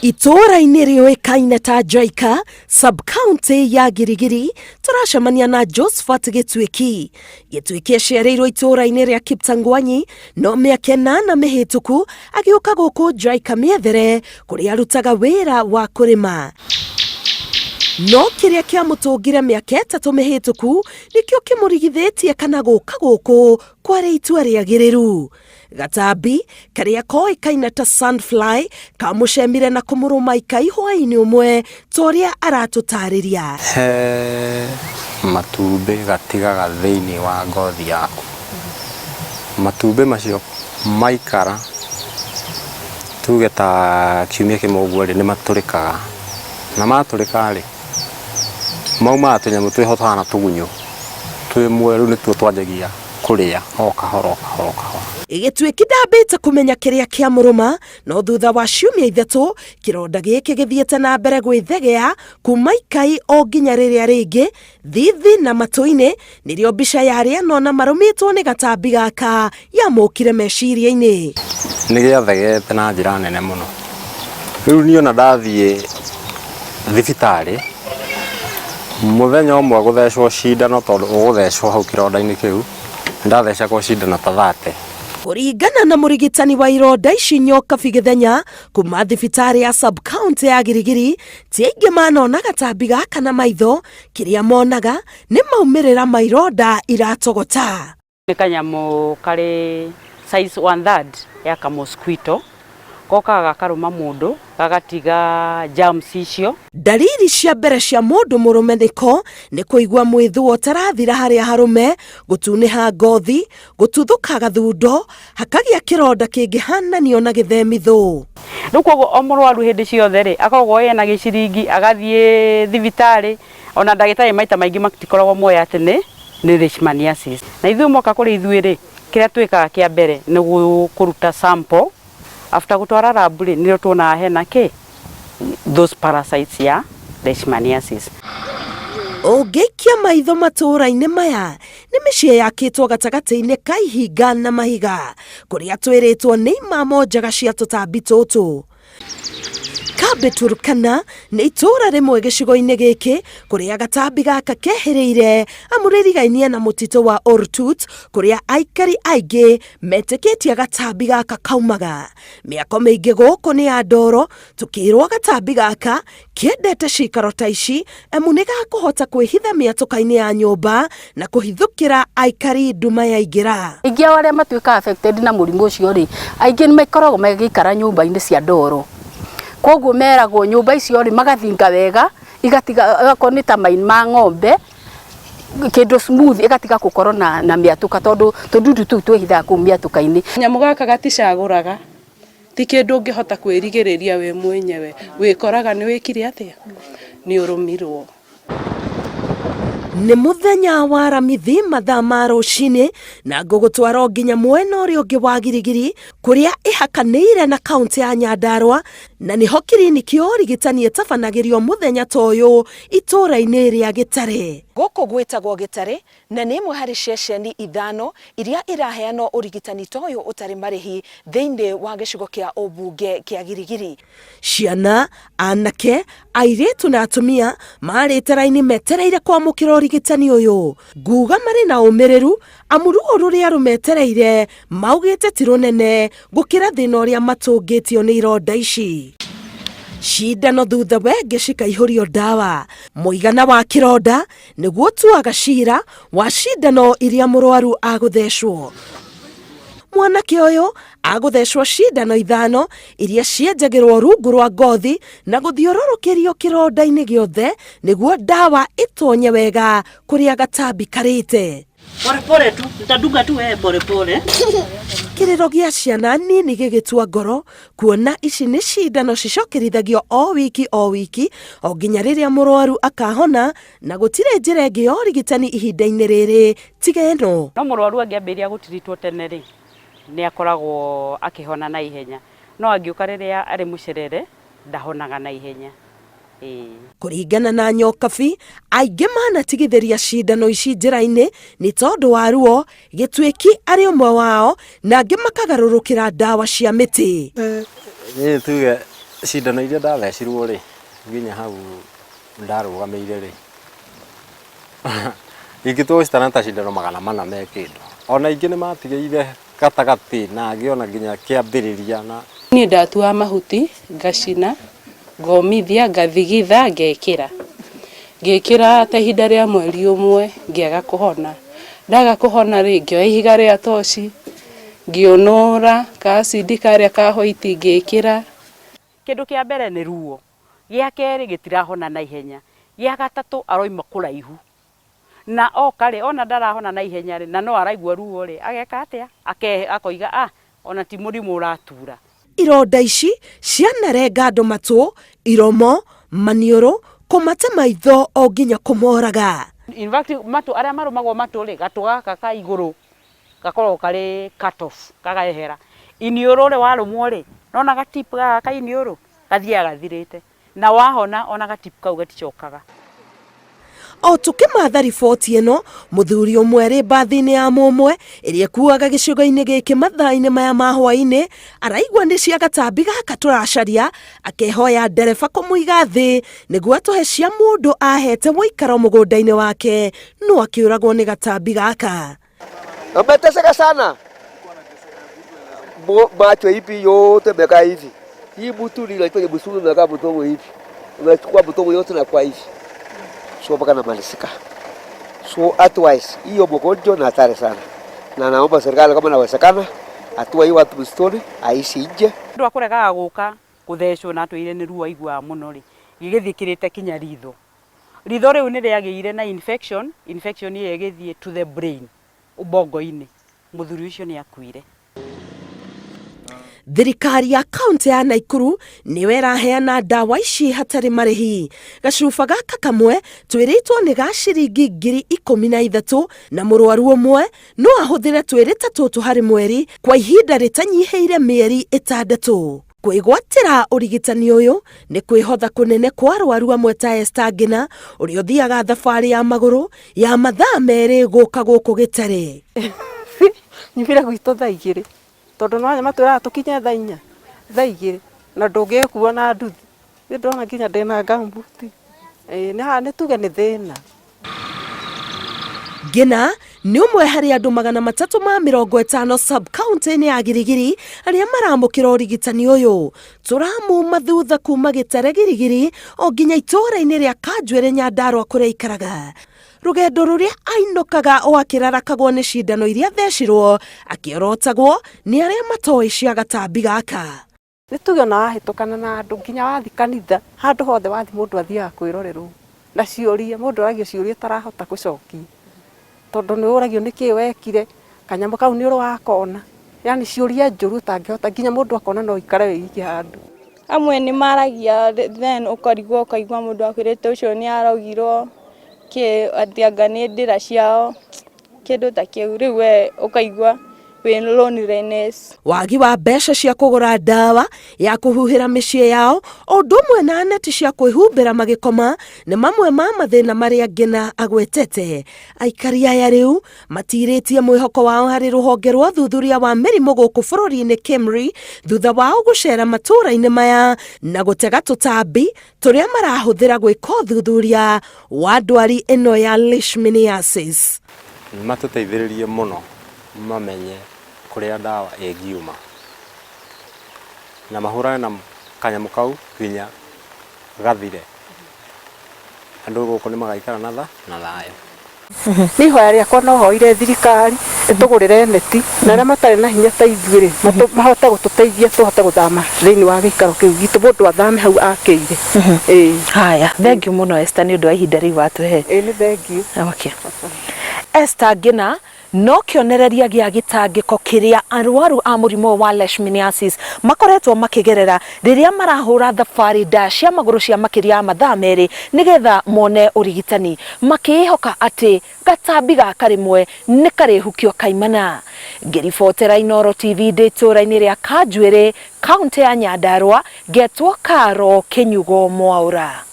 Itora-ini rioĩkaine ta Jaika, sub-county ya Girigiri, turacemania na Josephat Gituiki. Gituiki aciarĩirwo itora-ini ria Kiptangwanyi, no mĩaka 8 mĩhĩtũku agĩũka gũkũ Jaika mĩethere kũrĩa arutaga wĩra wa kũrĩma. No kĩrĩa kĩamũtũngire mĩaka 3 mĩhĩtũku nĩkĩo kĩmũrigithĩtie kana gũka gũkũ kwarĩ itua rĩagĩrĩru. Gatambi, karĩa koĩkaine ta Sunfly, kamũcemire na kũmũrũma ikai hwaĩ-inĩ ũmwe torĩa aratũtarĩria. He matumbĩ gatigaga thĩinĩ wa ngothi yaku. Matumbĩ macio maikara tuge ta kiumia kĩmwe ũguo nĩ matũrĩkaga. Na matũrĩka rĩ, maumaga tũnyamũ twĩhotaga na tũgunyũ. Twĩ mweru nĩtuo twanjagia kũrĩa o kahora. Gituiki ndambĩte kũmenya kĩrĩa kĩamũrũma, no thutha wa ciumia 3 kĩronda gĩkĩ gĩthiĩte na mbere gwĩthegea kuma ikai o nginya rĩrĩa rĩngĩ thithi na matũ-inĩ, nĩrĩo mbica ya aria nona marũmĩtwo nĩ gatambi gaka yamũkire meciria-inĩ. Nĩ gĩathegete na njĩra nene mũno. Rĩu niĩ ona ndathiĩ thibitarĩ mũthenya ũmwe gũthecwo cindano, tondũ ũgũthecwo hau kĩronda-inĩ kĩu, ndathecagwo cindano ta 30. Kũringana na mũrigitani wa ironda ici nyoka Gĩthenya kuma thibitarĩ ya sub-county ya Girigiri, ti aingĩ manona gatambi gaka na maitho, kĩrĩa monaga nĩ maumĩrĩra ma ironda iratogota. Nĩ kanyamũ karĩ size 1/3 ya kamosquito, kokaga karuma mũndũ gagatiga germs icio. Dalili cia mbere cia mũndũ mũrũme nĩ kũigua mwĩthũo tarathira harĩa harume, gũtunĩha ngothi, gũtuthũka gathundo, hakagĩa kĩronda kĩngĩhananio na gĩthemithũ. Rĩu koguo o mũrwaru hĩndĩ ciothe rĩ, akoragwo ena gĩciringi agathiĩ thibitarĩ, ona ndagĩtarĩ maita maingĩ matikoragwo moya atĩ nĩ leishmaniasis. Na ithuĩ moka kũrĩ ithuĩ rĩ, kĩrĩa twĩkaga kĩa mbere nĩ kũruta sample. After gutwara labu-rĩ nĩrĩo tuonaga hena those parasites ya leishmaniasis. Ũngĩikia maitho matũra-inĩ maya nĩ mĩciĩ yakĩtwo gatagatĩ-inĩ ka ihinga na mahiga, kũrĩa twĩrĩtwo nĩ imamo njega cia tũtambi tũtũ. Kambe Turkana nĩ itũra rĩmwe gĩcigo-inĩ gĩkĩ kũrĩa gatambi gaka kehĩrĩire, amu rĩrigainie na mũtitũ wa Ortut, kũrĩa aikari aingĩ metĩkĩtie gatambi gaka kaumaga. Mĩako mĩingĩ gũkũ nĩ ya ndoro, tũkĩrwo gatambi gaka kĩendete cikaro ta ici, amu nĩ gakũhota kwĩhitha mĩatũka-inĩ ya nyũmba na kũhithũkĩra aikari nduma yaingĩra. Aingĩ arĩa matuĩka affected na mũrimũ ũcio rĩ, aingĩ nĩ makoragwo magĩikara nyũmba-inĩ cia ndoro. Koguo meragwo nyũmba icio rĩ magathinga wega, igatiga akorwo nĩ ta maini ma ng'ombe, kĩndũ smooth, igatiga gũkorwo na mĩatũka, tondũ tũndudu tũu twĩhithaga kũu mĩatũka-inĩ. Nyamũ gaka gaticagũraga, ti kĩndũ ũngĩhota kwĩrigĩrĩria we mwenyewe, wĩkoraga nĩ wĩkire atĩa, nĩ ũrũmirwo. Nĩ mũthenya wa Aramithi mathaa ma rũcinĩ, na ngũgũtwara nginya mwena ũrĩa ũngĩ wa Girigiri, kũrĩa ĩhakanĩire na kaunti ya Nyandarua, na nĩho kiriniki ya ũrigitani ĩtabanagĩrio mũthenya ta ũyũ itũra-inĩ rĩa Gĩtarĩ. Gũkũ gwĩtagwo Gĩtarĩ, na nĩ ĩmwe harĩ ceceni 5 iria iraheana ũrigitani ta ũyũ ũtarĩ marĩhi thĩinĩ wa gĩcigo kĩa ũmbunge kĩa Girigiri. Ciana, anake, airitu na atumia marĩte raini metereire kwamũkĩra ũrigitani ũyũ. Nguga marĩ na ũmĩrĩru, amu ruo rũrĩa rũmetereire maugĩte ti rũnene gũkĩra thĩna ũrĩa matũngĩtio nĩ ironda ici. Cindano thutha wengĩ cikaihũrio ndawa. Mũigana wa kĩronda nĩguo tuaga cira wa cindano iria mũrwaru agũthecwo. Mwanake ũyũ agũthecwo cindano 5 iria cienjagĩrwo rungu rwa ngothi na gũthiũrũrũkĩrio kĩronda-inĩ gĩothe nĩguo ndawa ĩtonye wega kũrĩa gatambi karĩte. Pole tu, utadunga tu pole. Kĩrĩro gĩa ciana nini gĩgĩtua ngoro, kuona ici nĩ cindano cicokerithagio o wiki o nginya rĩrĩa mũrwaru akahona, na gũtirĩ njĩra ĩngĩ ya ũrigitani ihinda-inĩ rĩrĩ tiga ĩno. No mũrwaru angĩambĩrĩria gũtiritwo tene rĩ, nĩ akoragwo akĩhona na ihenya, no angĩũka rĩrĩa arĩ mũcerere ndahonaga na ihenya. Kũringana na nyokabi, aingĩ manatigithĩria cindano ici njĩra-inĩ nĩ tondũ wa ruo, Gituiki arĩ ũmwe wao, na angĩ makagarũrũkĩra ndawa cia mĩtĩ. Tuge cindano iria ndathecirwo ri nginya hau ndarugameire ri ingĩtwo citana ta cindano 400 me kĩndũ ona ingĩ nĩ matigĩire gatagati na ngĩona nginya kĩambĩrĩria na niĩ ndatua mahuti ngacina ngomithia ngathigitha ngekĩra ta ihinda rĩa mweri ũmwe ngĩaga kũhona ndaga kũhona rĩ ngĩoya ihiga rĩa toci ngĩũnũra acidi karĩa ka white ngĩkĩra. Kĩndũ kĩa mbere nĩ ruo, gĩa kerĩ gĩtirahona na ihenya, gĩa gatatũ aroima kũraihu na okare ona ndarahona na ihenya rĩ na no araigua ruo rĩ ageka atĩa akoiga ona ti mũrimũ ũratura. Ironda ici cianarenga andũ matũ, iromo, maniũrũ, kũmate maitho o nginya kũmoraga. In fact matu arĩa marũmagwo matũ rĩ gatũ gaka ka igũrũ gakorwo karĩ cut off kagahera. Iniũrũ rĩ warũmwo rĩ nona gatip gaka ka iniũrũ gathiaga gathirĩte na wahona ona gatip kau gaticokaga. O tũkĩmatha riboti ĩno mũthuri ũmwe rĩ mbathi-inĩ ya mũmwe ĩrĩa ĩkuaga gĩcigo-inĩ gĩkĩ mathaa-inĩ maya ma hwaĩ-inĩ araigua nĩ cia gatambi gaka tũracaria akehoya ndereba kũmũiga thĩ nĩguo atũhe cia mũndũ ahete mũikaro mũgũnda-inĩ wake no akĩũragwo nĩ gatambi gaka. Ameteseka sana. Macho hivi yote meka hivi. Hii butu ile busuru meka butongo hivi. Umechukua butongo yote na kwa hivi. So mpaka namalizika. So otherwise hiyo mgonjwa na hatari sana. Na naomba serikali kama inawezekana atua hiyo watu msitoni aishi nje. Ndu akoregaga guka kuthecwo na twire ni ruo igwa muno ri. Gigithikirite kinya ritho. Ritho riu ni riagire na infection ye githie to the brain. Ubongo-ini. Muthuri ucio ni akuire. Thirikari ya kaunti ya Naikuru niwe iraheana ndawa ici hatarĩ marĩhi. Gacuba gaka kamwe twĩrĩtwo nĩ ga ciringi 13,000 na mũrwaru ũmwe no ahũthĩre twĩrĩ ta tũtũ harĩ mweri kwa ihinda rĩtanyihĩire mĩeri 6. Kwĩgwatĩra ũrigitani ũyũ nĩ kwĩhotha kũnene kwa arwaru amwe ta Esther Ngina ũrĩa ũthiaga thabarĩ ya magũrũ ya mathaa merĩ gũka gũkũ Gĩtarĩ. Nyumire gwitũ thaa 2 tondu no matura tukinye thaa 4 thaa 2 na ndũngĩkuo na nduthi nĩ ndona nginya ndĩna gambuti nĩ tuge nĩ thĩna. Ngina nĩ ũmwe harĩ andũ 350 sub-county-inĩ ya Girigiri arĩa maramũkĩra ũrigitani ũyũ. Tũramuma thutha kuma Gĩtarĩ Girigiri o nginya itũũra-inĩ rĩa Kanjuĩrĩ Nyandarua kũrĩa aikaraga. Rugendo rũrĩa ainũkaga o akĩrarakagwo nĩ cindano iria thecirwo akĩorotagwo nĩ arĩa matoĩ cia gatambi gaka. Nĩ tuge ona wahĩtũkana na andũ nginya wathi kanitha handũ hothe wathi mũndũ athiaga kwĩrorerwo na ciũria mũndũ aragio ciũria tarahota gũcokia tondu nĩ ũragio nĩkĩ wekire kanyamũ kau nĩ ũrwakona yani ciũria njũru tangĩhota nginya mũndũ akona no ikare wiki handũ. Amwe nĩ maragia then ũkaigua mũndũ akwĩrĩte ũcio nĩ arogirwo atianga nĩ ndĩra ciao kĩndũ ta kĩu rĩu we ũkaigua wĩ loneliness. Wagi wa mbeca cia kũgũra ndawa ya kũhuhĩra mĩciĩ yao o ũndũ ũmwe na neti cia kwĩhumbĩra magĩkoma nĩ mamwe ma mathĩna marĩa Ngina agwetete. Aikari aya rĩu matirĩtie mwĩhoko wao harĩ rũhonge rwa thuthuria wa mĩrimũ gũkũ bũrũri-inĩ KEMRI thutha wao gũcera matũũra-inĩ maya na gũtega tũtambi tũrĩa marahũthĩra gwĩka ũthuthuria wa ndwari ĩno ya leishmaniasis. Matũteithĩrĩrie mũno mamenye kũrĩa ndawa ĩngiuma na mahũrane na kanyamũ kau hinya gathire andũ gũkũ nĩ magaikara na thayũ. Nĩ ihoya rĩakwa no hoire thirikari ĩtũgũrĩre neti na arĩa matarĩ na hinya ta ithuĩ mahote gũtũteithia tũhote gũthama thĩinĩ wa gĩikaro kĩu gitũ mũndũ athame hau akĩire. Haya, thengiũ mũno Esther nĩ ũndũ wa ihinda rĩu watũhe. Nĩ thengiũ. Okay. Esther Ngina no kĩonereria gĩa gĩtangĩko kĩrĩa arwaru a mũrimũ wa leishmaniasis makoretwo makĩgerera rĩrĩa marahũra thabarĩ ndaya cia magũrũ cia makĩria mathaa merĩ nĩgetha mone ũrigitani makĩhoka atĩ gatambi gaka rĩmwe nĩ karĩhukio kaimana. Ngĩribotera Inooro TV ndĩ itũũra-inĩ rĩa Kanjuĩrĩ kaunti ya Nyandarua ngetwo Karo Kenyugo Mwaura.